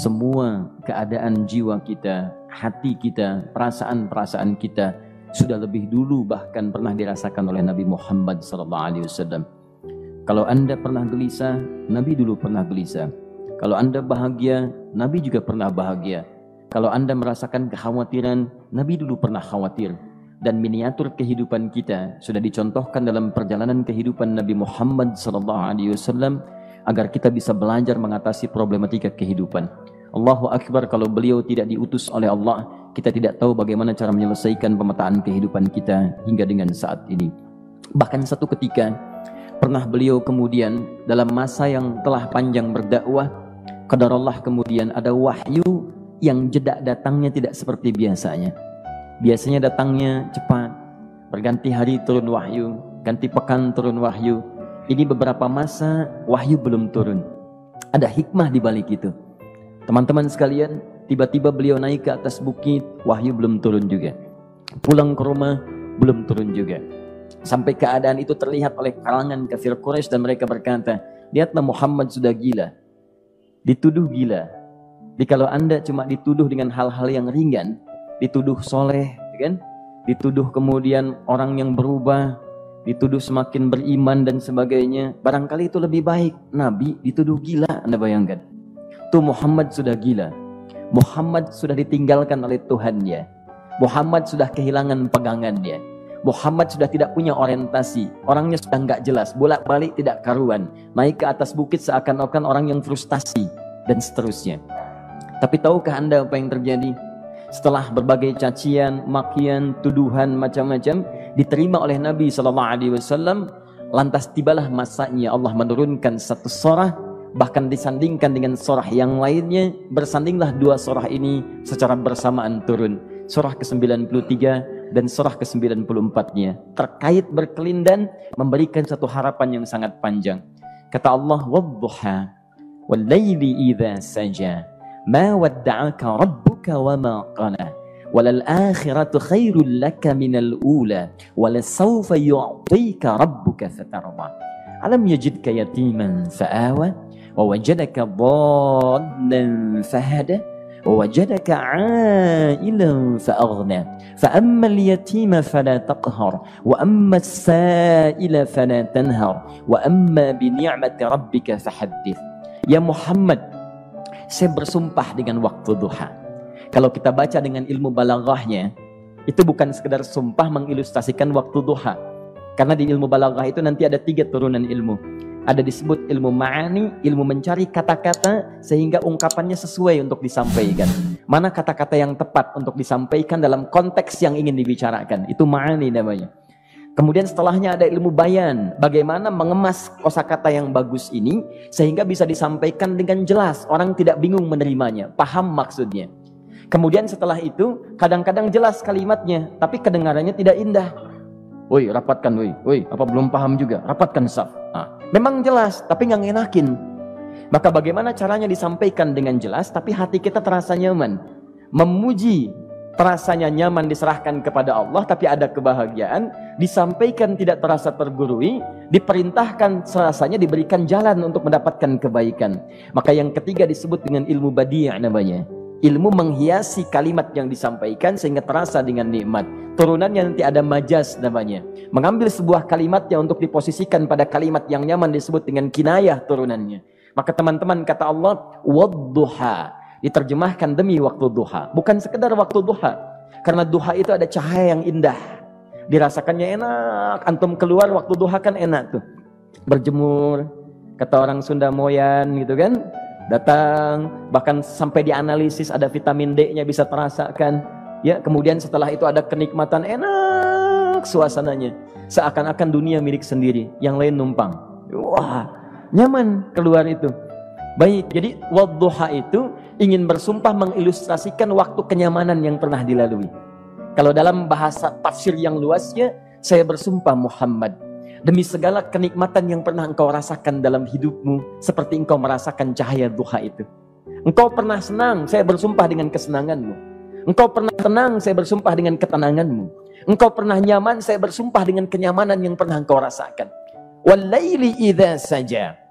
semua keadaan jiwa kita, hati kita, perasaan-perasaan kita sudah lebih dulu bahkan pernah dirasakan oleh Nabi Muhammad SAW. Kalau Anda pernah gelisah, Nabi dulu pernah gelisah. Kalau Anda bahagia, Nabi juga pernah bahagia. Kalau Anda merasakan kekhawatiran, Nabi dulu pernah khawatir. Dan miniatur kehidupan kita sudah dicontohkan dalam perjalanan kehidupan Nabi Muhammad SAW agar kita bisa belajar mengatasi problematika kehidupan. Allahu Akbar, kalau beliau tidak diutus oleh Allah, kita tidak tahu bagaimana cara menyelesaikan pemetaan kehidupan kita hingga dengan saat ini. Bahkan satu ketika pernah beliau kemudian dalam masa yang telah panjang berdakwah, qadarullah kemudian ada wahyu yang jeda datangnya tidak seperti biasanya. Biasanya datangnya cepat, berganti hari turun wahyu, ganti pekan turun wahyu. Ini beberapa masa wahyu belum turun. Ada hikmah di balik itu. Teman-teman sekalian, tiba-tiba beliau naik ke atas bukit, wahyu belum turun juga. Pulang ke rumah, belum turun juga. Sampai keadaan itu terlihat oleh kalangan kafir Quraisy dan mereka berkata, lihatlah Muhammad sudah gila. Dituduh gila. Jadi kalau Anda cuma dituduh dengan hal-hal yang ringan, dituduh soleh, kan? Dituduh kemudian orang yang berubah, dituduh semakin beriman dan sebagainya, barangkali itu lebih baik. Nabi dituduh gila, Anda bayangkan. Tuh Muhammad sudah gila. Muhammad sudah ditinggalkan oleh Tuhannya. Muhammad sudah kehilangan pegangannya. Muhammad sudah tidak punya orientasi. Orangnya sudah nggak jelas, bolak-balik tidak karuan. Naik ke atas bukit seakan-akan orang yang frustasi dan seterusnya. Tapi tahukah Anda apa yang terjadi? Setelah berbagai cacian, makian, tuduhan macam-macam diterima oleh Nabi SAW, lantas tibalah masanya Allah menurunkan satu surah, bahkan disandingkan dengan surah yang lainnya. Bersandinglah dua surah ini secara bersamaan turun, surah ke-93 dan surah ke-94-nya, terkait berkelindan memberikan satu harapan yang sangat panjang. Kata Allah, wadduha wal-laili idza saja ma wadda'aka rabbuka wa ma qala walal akhiratu khairul laka minal ula walasawfa yu'tika rabbuka fatarda alam yajidka yatiman fa'awa wa wajadaka dhallan fahada wa wajadaka 'ailan fa'aghna fa ammal yatima fala taqhar wa ammas sa'ila fala tanhar wa amma bi ni'mati rabbika fahaddits. Ya Muhammad, saya bersumpah dengan waktu duha. Kalau kita baca dengan ilmu balaghahnya, itu bukan sekedar sumpah mengilustrasikan waktu duha. Karena di ilmu balaghah itu nanti ada 3 turunan ilmu. Ada disebut ilmu ma'ani, ilmu mencari kata-kata sehingga ungkapannya sesuai untuk disampaikan. Mana kata-kata yang tepat untuk disampaikan dalam konteks yang ingin dibicarakan. Itu ma'ani namanya. Kemudian setelahnya ada ilmu bayan, bagaimana mengemas kosakata yang bagus ini sehingga bisa disampaikan dengan jelas, orang tidak bingung menerimanya, paham maksudnya. Kemudian setelah itu kadang-kadang jelas kalimatnya, tapi kedengarannya tidak indah. Woi, rapatkan, woi, apa belum paham juga? Rapatkan saf. Memang jelas, tapi nggak ngenakin. Maka bagaimana caranya disampaikan dengan jelas, tapi hati kita terasa nyaman, memuji. Terasanya nyaman diserahkan kepada Allah, tapi ada kebahagiaan, disampaikan tidak terasa tergurui, diperintahkan serasanya diberikan jalan untuk mendapatkan kebaikan. Maka yang ketiga disebut dengan ilmu badi' namanya. Ilmu menghiasi kalimat yang disampaikan sehingga terasa dengan nikmat. Turunannya nanti ada majaz namanya. Mengambil sebuah kalimatnya untuk diposisikan pada kalimat yang nyaman disebut dengan kinayah turunannya. Maka teman-teman kata Allah, wadduha. Diterjemahkan demi waktu duha, bukan sekedar waktu duha, karena duha itu ada cahaya yang indah, dirasakannya enak. Antum keluar waktu duha kan enak tuh, berjemur, kata orang Sunda moyan gitu kan, datang, bahkan sampai dianalisis ada vitamin D-nya bisa terasakan, ya. Kemudian setelah itu ada kenikmatan, enak suasananya, seakan-akan dunia milik sendiri, yang lain numpang. Wah, nyaman keluar itu. Baik, jadi wadduha itu ingin bersumpah mengilustrasikan waktu kenyamanan yang pernah dilalui. Kalau dalam bahasa tafsir yang luasnya, saya bersumpah Muhammad, demi segala kenikmatan yang pernah engkau rasakan dalam hidupmu, seperti engkau merasakan cahaya duha itu. Engkau pernah senang, saya bersumpah dengan kesenanganmu. Engkau pernah tenang, saya bersumpah dengan ketenanganmu. Engkau pernah nyaman, saya bersumpah dengan kenyamanan yang pernah engkau rasakan. Wal laili idza saja.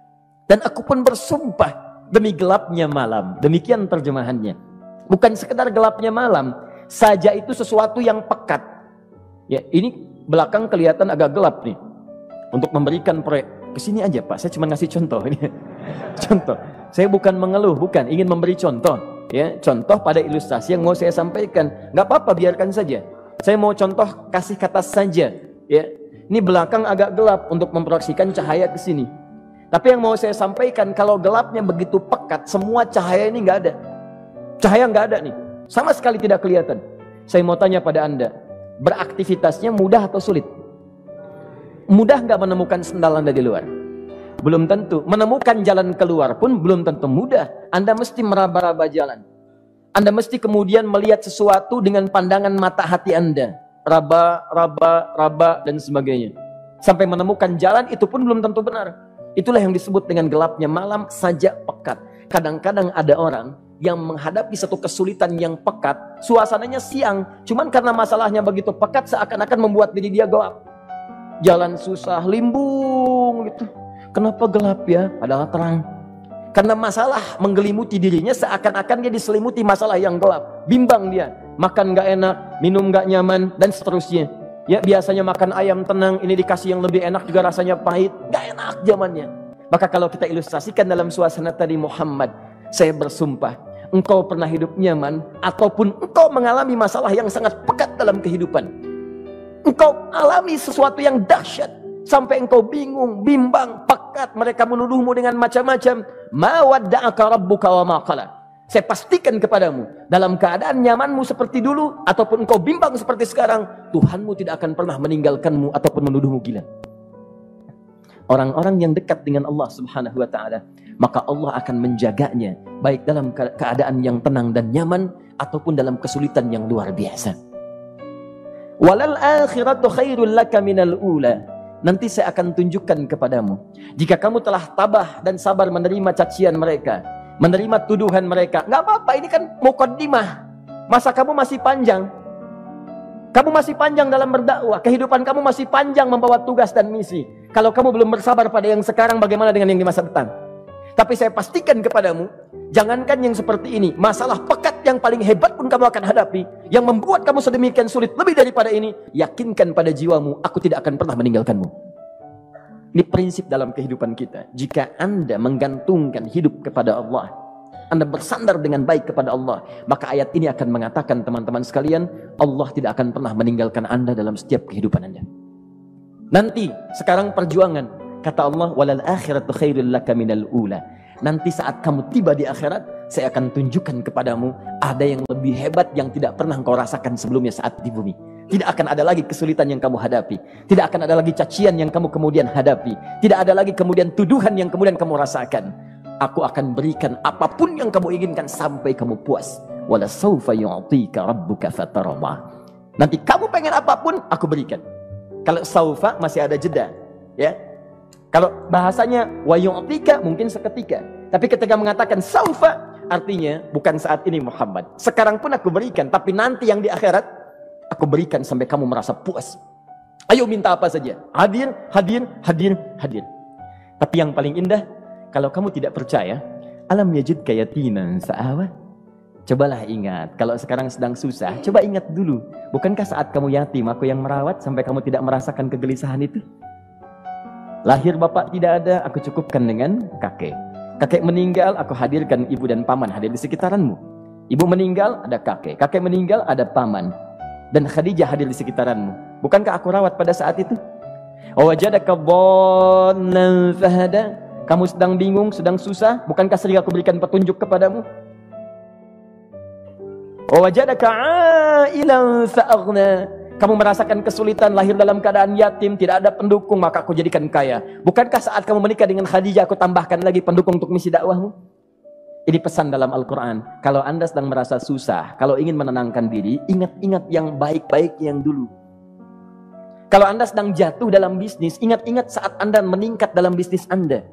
Dan aku pun bersumpah demi gelapnya malam. Demikian terjemahannya. Bukan sekedar gelapnya malam, saja itu sesuatu yang pekat. Ya, ini belakang kelihatan agak gelap nih. Untuk memberikan proyek, kesini aja Pak, saya cuma ngasih contoh ini. Contoh, saya bukan mengeluh, bukan, ingin memberi contoh. Ya, contoh pada ilustrasi yang mau saya sampaikan. Nggak apa-apa, biarkan saja. Saya mau contoh kasih kata saja. Ya, ini belakang agak gelap untuk memproyeksikan cahaya ke sini. Tapi yang mau saya sampaikan, kalau gelapnya begitu pekat, semua cahaya ini nggak ada. Cahaya nggak ada nih, sama sekali tidak kelihatan. Saya mau tanya pada Anda, beraktivitasnya mudah atau sulit? Mudah nggak menemukan sendal Anda di luar? Belum tentu. Menemukan jalan keluar pun belum tentu mudah. Anda mesti meraba-raba jalan. Anda mesti kemudian melihat sesuatu dengan pandangan mata hati Anda. Raba, dan sebagainya. Sampai menemukan jalan itu pun belum tentu benar. Itulah yang disebut dengan gelapnya malam saja pekat. Kadang-kadang ada orang yang menghadapi satu kesulitan yang pekat, suasananya siang, cuman karena masalahnya begitu pekat seakan-akan membuat diri dia gelap. Jalan susah, limbung gitu. Kenapa gelap ya? Padahal terang. Karena masalah menggelimuti dirinya seakan-akan dia diselimuti masalah yang gelap. Bimbang dia, makan gak enak, minum gak nyaman, dan seterusnya. Ya, biasanya makan ayam tenang, ini dikasih yang lebih enak juga rasanya pahit, gak enak zamannya. Maka kalau kita ilustrasikan dalam suasana tadi Muhammad, saya bersumpah, engkau pernah hidup nyaman, ataupun engkau mengalami masalah yang sangat pekat dalam kehidupan. Engkau alami sesuatu yang dahsyat, sampai engkau bingung, bimbang, pekat, mereka menuduhmu dengan macam-macam. Ma wadda'aka rabbuka wa ma qala. Saya pastikan kepadamu, dalam keadaan nyamanmu seperti dulu, ataupun engkau bimbang seperti sekarang, Tuhanmu tidak akan pernah meninggalkanmu ataupun menuduhmu gila. Orang-orang yang dekat dengan Allah Subhanahu wa ta'ala, maka Allah akan menjaganya, baik dalam keadaan yang tenang dan nyaman, ataupun dalam kesulitan yang luar biasa. Walal akhiratu khairul laka minal ula. Nanti saya akan tunjukkan kepadamu, jika kamu telah tabah dan sabar menerima cacian mereka, menerima tuduhan mereka, nggak apa-apa, ini kan muqaddimah. Masa kamu masih panjang? Kamu masih panjang dalam berdakwah, kehidupan kamu masih panjang membawa tugas dan misi. Kalau kamu belum bersabar pada yang sekarang, bagaimana dengan yang di masa depan? Tapi saya pastikan kepadamu, jangankan yang seperti ini, masalah pekat yang paling hebat pun kamu akan hadapi, yang membuat kamu sedemikian sulit lebih daripada ini, yakinkan pada jiwamu, aku tidak akan pernah meninggalkanmu. Ini prinsip dalam kehidupan kita. Jika Anda menggantungkan hidup kepada Allah, Anda bersandar dengan baik kepada Allah, maka ayat ini akan mengatakan, teman-teman sekalian, Allah tidak akan pernah meninggalkan Anda dalam setiap kehidupan Anda. Nanti, sekarang perjuangan. Kata Allah, walal akhiratu khairul laka minal ula. Nanti saat kamu tiba di akhirat, saya akan tunjukkan kepadamu ada yang lebih hebat yang tidak pernah engkau rasakan sebelumnya saat di bumi. Tidak akan ada lagi kesulitan yang kamu hadapi. Tidak akan ada lagi cacian yang kamu kemudian hadapi. Tidak ada lagi kemudian tuduhan yang kemudian kamu rasakan. Aku akan berikan apapun yang kamu inginkan sampai kamu puas. Wala sawfa yu'tika rabbuka fatarda. Nanti kamu pengen apapun, aku berikan. Kalau saufa masih ada jeda, ya. Kalau bahasanya wa yu'tika mungkin seketika. Tapi ketika mengatakan saufa, artinya bukan saat ini Muhammad. Sekarang pun aku berikan, tapi nanti yang di akhirat aku berikan sampai kamu merasa puas. Ayo minta apa saja. Hadir, hadir, hadir, hadir. Tapi yang paling indah, kalau kamu tidak percaya, alam yajidka yatiman fa'awa. Cobalah ingat, kalau sekarang sedang susah, coba ingat dulu. Bukankah saat kamu yatim, aku yang merawat sampai kamu tidak merasakan kegelisahan itu? Lahir bapak tidak ada, aku cukupkan dengan kakek. Kakek meninggal, aku hadirkan ibu dan paman hadir di sekitaranmu. Ibu meninggal, ada kakek. Kakek meninggal, ada paman. Dan Khadijah hadir di sekitaranmu. Bukankah aku rawat pada saat itu? Wajadaka dhallan fahada. Kamu sedang bingung, sedang susah, bukankah sering aku berikan petunjuk kepadamu? Wajadaka ailan fa'aghna. Kamu merasakan kesulitan, lahir dalam keadaan yatim, tidak ada pendukung, maka aku jadikan kaya. Bukankah saat kamu menikah dengan Khadijah, aku tambahkan lagi pendukung untuk misi dakwahmu? Ini pesan dalam Al-Quran. Kalau Anda sedang merasa susah, kalau ingin menenangkan diri, ingat-ingat yang baik-baik yang dulu. Kalau Anda sedang jatuh dalam bisnis, ingat-ingat saat Anda meningkat dalam bisnis Anda.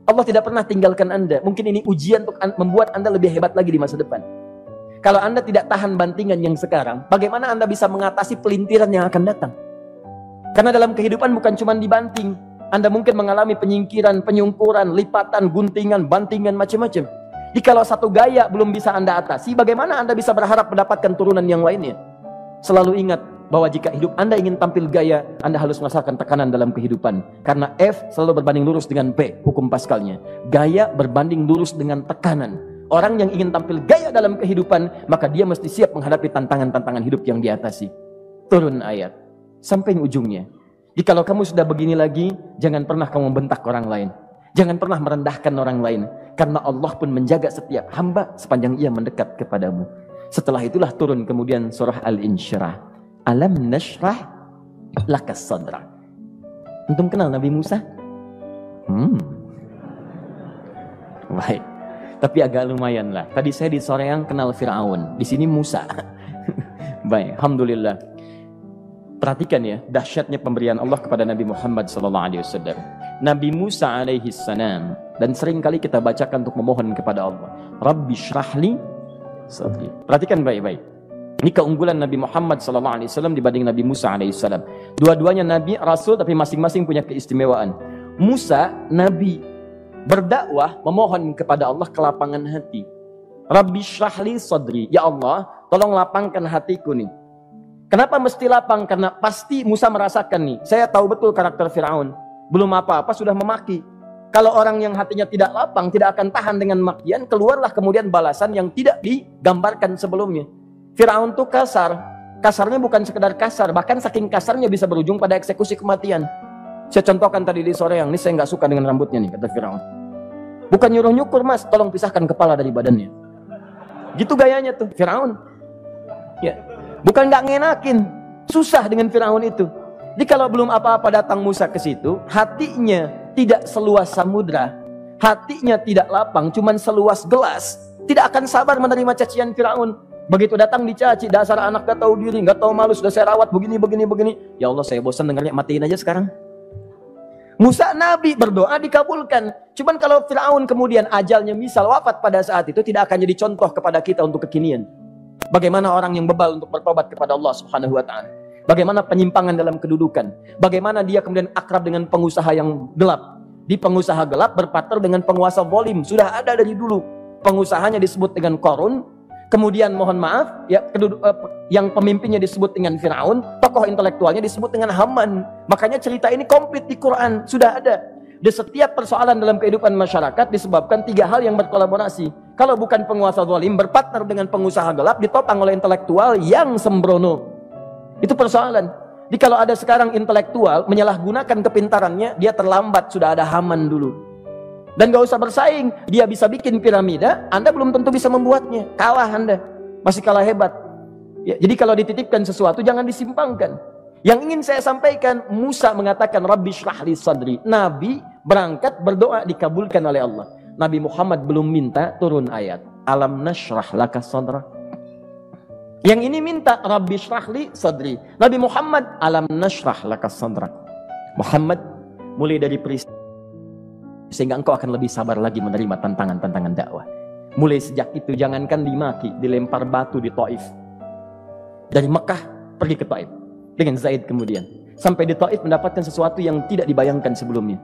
Allah tidak pernah tinggalkan Anda. Mungkin ini ujian untuk membuat Anda lebih hebat lagi di masa depan. Kalau Anda tidak tahan bantingan yang sekarang, bagaimana Anda bisa mengatasi pelintiran yang akan datang? Karena dalam kehidupan bukan cuma dibanting. Anda mungkin mengalami penyingkiran, penyungkuran, lipatan, guntingan, bantingan, macam-macam. Jikalau satu gaya belum bisa Anda atasi, bagaimana Anda bisa berharap mendapatkan turunan yang lainnya? Selalu ingat bahwa jika hidup Anda ingin tampil gaya, Anda harus merasakan tekanan dalam kehidupan. Karena F selalu berbanding lurus dengan P, hukum Pascalnya. Gaya berbanding lurus dengan tekanan. Orang yang ingin tampil gaya dalam kehidupan, maka dia mesti siap menghadapi tantangan-tantangan hidup yang diatasi. Turun ayat sampai ujungnya. Jikalau kamu sudah begini lagi, jangan pernah kamu bentak orang lain. Jangan pernah merendahkan orang lain. Karena Allah pun menjaga setiap hamba sepanjang ia mendekat kepadamu. Setelah itulah turun kemudian surah Al-Insyirah. Alam nashrah laka sadra. Antum kenal Nabi Musa? Baik. Tapi agak lumayan lah. Tadi saya di Soreang kenal Fir'aun. Di sini Musa. Baik, alhamdulillah. Perhatikan ya, dahsyatnya pemberian Allah kepada Nabi Muhammad SAW. Nabi Musa alaihi salam, dan sering kali kita bacakan untuk memohon kepada Allah. Rabbi syrahli sadri. Perhatikan baik-baik. Ini keunggulan Nabi Muhammad SAW dibanding Nabi Musa alaihissalam. Dua-duanya Nabi, Rasul, tapi masing-masing punya keistimewaan. Musa, Nabi, berdakwah, memohon kepada Allah kelapangan hati. Rabbi syrahli sadri. Ya Allah, tolong lapangkan hatiku nih. Kenapa mesti lapang? Karena pasti Musa merasakan nih. Saya tahu betul karakter Fir'aun. Belum apa-apa sudah memaki. Kalau orang yang hatinya tidak lapang, tidak akan tahan dengan makian, keluarlah kemudian balasan yang tidak digambarkan sebelumnya. Fir'aun tuh kasar. Kasarnya bukan sekedar kasar, bahkan saking kasarnya bisa berujung pada eksekusi kematian. Saya contohkan tadi di sore yang ini, saya nggak suka dengan rambutnya nih, kata Fir'aun. Bukan nyuruh-nyukur mas, tolong pisahkan kepala dari badannya. Gitu gayanya tuh, Fir'aun. Ya, bukan nggak ngenakin, susah dengan Fir'aun itu. Jadi kalau belum apa-apa datang Musa ke situ, hatinya tidak seluas samudra, hatinya tidak lapang, cuman seluas gelas, tidak akan sabar menerima cacian Fir'aun. Begitu datang dicaci, dasar anak gak tahu diri, gak tahu malu, sudah saya rawat begini. Ya Allah, saya bosan dengarnya, matiin aja sekarang. Musa Nabi berdoa dikabulkan. Cuman kalau Fir'aun kemudian ajalnya misal wafat pada saat itu, tidak akan jadi contoh kepada kita untuk kekinian. Bagaimana orang yang bebal untuk bertobat kepada Allah Subhanahu wa ta'ala. Bagaimana penyimpangan dalam kedudukan. Bagaimana dia kemudian akrab dengan pengusaha yang gelap. Di pengusaha gelap berpartner dengan penguasa zalim. Sudah ada dari dulu. Pengusahanya disebut dengan Qarun. Kemudian mohon maaf, ya, yang pemimpinnya disebut dengan Fir'aun. Tokoh intelektualnya disebut dengan Haman. Makanya cerita ini komplit di Quran. Sudah ada. Di setiap persoalan dalam kehidupan masyarakat disebabkan tiga hal yang berkolaborasi. Kalau bukan penguasa zalim berpartner dengan pengusaha gelap, ditopang oleh intelektual yang sembrono. Itu persoalan. Jadi kalau ada sekarang intelektual menyalahgunakan kepintarannya, dia terlambat, sudah ada Haman dulu. Dan gak usah bersaing, dia bisa bikin piramida, Anda belum tentu bisa membuatnya. Kalah Anda, masih kalah hebat. Ya, jadi kalau dititipkan sesuatu jangan disimpangkan. Yang ingin saya sampaikan, Musa mengatakan Rabbi syrahli sadri. Nabi berangkat berdoa dikabulkan oleh Allah. Nabi Muhammad belum minta turun ayat. Alam nashrah laka sadra. Yang ini minta Rabbi syrahli sadri. Nabi Muhammad alam nashrah laka sadra. Muhammad mulai dari peristiwa sehingga engkau akan lebih sabar lagi menerima tantangan-tantangan dakwah. Mulai sejak itu jangankan dimaki, dilempar batu di Taif. Dari Mekah pergi ke Taif dengan Zaid kemudian. Sampai di Taif mendapatkan sesuatu yang tidak dibayangkan sebelumnya.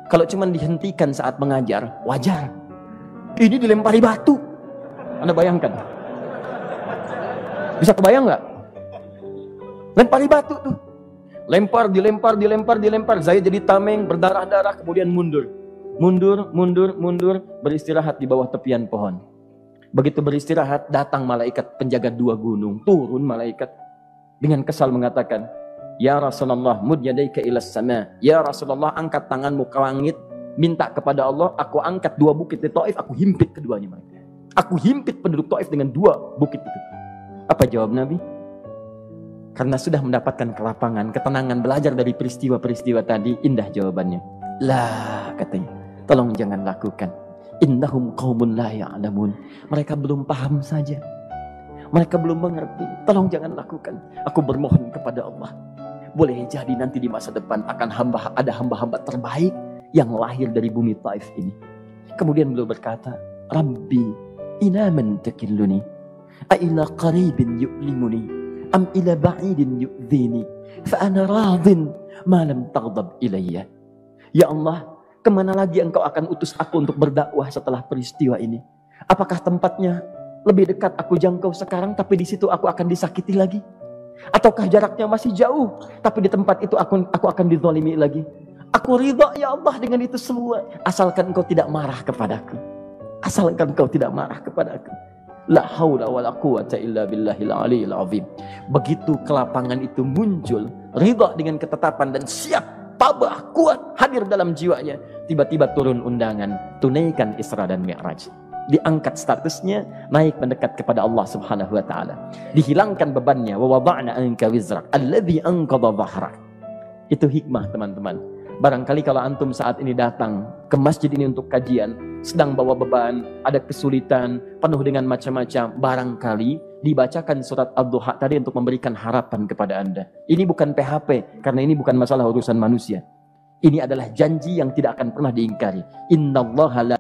Kalau cuma dihentikan saat mengajar, wajar. Ini dilempari batu. Anda bayangkan. Bisa kebayang nggak? Lempari batu tuh. Dilempar. Zaid jadi tameng, berdarah-darah, kemudian mundur. Mundur, beristirahat di bawah tepian pohon. Begitu beristirahat, datang malaikat penjaga dua gunung. Turun malaikat dengan kesal mengatakan, Ya Rasulullah, mud yadaika ilas sama. Ya Rasulullah, angkat tanganmu ke langit, minta kepada Allah, aku angkat dua bukit di Taif, aku himpit keduanya. Aku himpit penduduk Taif dengan dua bukit itu. Apa jawab Nabi? Karena sudah mendapatkan kelapangan, ketenangan, belajar dari peristiwa-peristiwa tadi, indah jawabannya. Lah, katanya, tolong jangan lakukan. Innahum qaumun la ya'lamun. Mereka belum paham saja. Mereka belum mengerti. Tolong jangan lakukan. Aku bermohon kepada Allah. Boleh jadi nanti di masa depan akan ada hamba-hamba terbaik yang lahir dari bumi Taif ini. Kemudian beliau berkata, Rabbi, ila man takilluni? A'ila qaribin yu'limuni am ila ba'idin yu'dhini fa ana radin ma lam taghdab ilayya. Ya Allah, Kemana lagi engkau akan utus aku untuk berdakwah setelah peristiwa ini? Apakah tempatnya lebih dekat aku jangkau sekarang, tapi di situ aku akan disakiti lagi? Ataukah jaraknya masih jauh, tapi di tempat itu aku akan dizalimi lagi? Aku ridha ya Allah dengan itu semua, asalkan engkau tidak marah kepadaku. Asalkan engkau tidak marah kepadaku. La haula wala quwata illa billahil aliyil azim. Begitu kelapangan itu muncul, ridha dengan ketetapan dan siap, tabah, kuat, hadir dalam jiwanya. Tiba-tiba turun undangan, tunaikan Isra dan Mi'raj. Diangkat statusnya, naik mendekat kepada Allah Subhanahu wa taala. Dihilangkan bebannya, wa wada'na anka wizrak alladzi anqadha dhahrak. Itu hikmah, teman-teman. Barangkali kalau antum saat ini datang ke masjid ini untuk kajian, sedang bawa beban, ada kesulitan, penuh dengan macam-macam, barangkali dibacakan surat Ad-Duha tadi untuk memberikan harapan kepada Anda. Ini bukan PHP, karena ini bukan masalah urusan manusia. Ini adalah janji yang tidak akan pernah diingkari. Innallaha la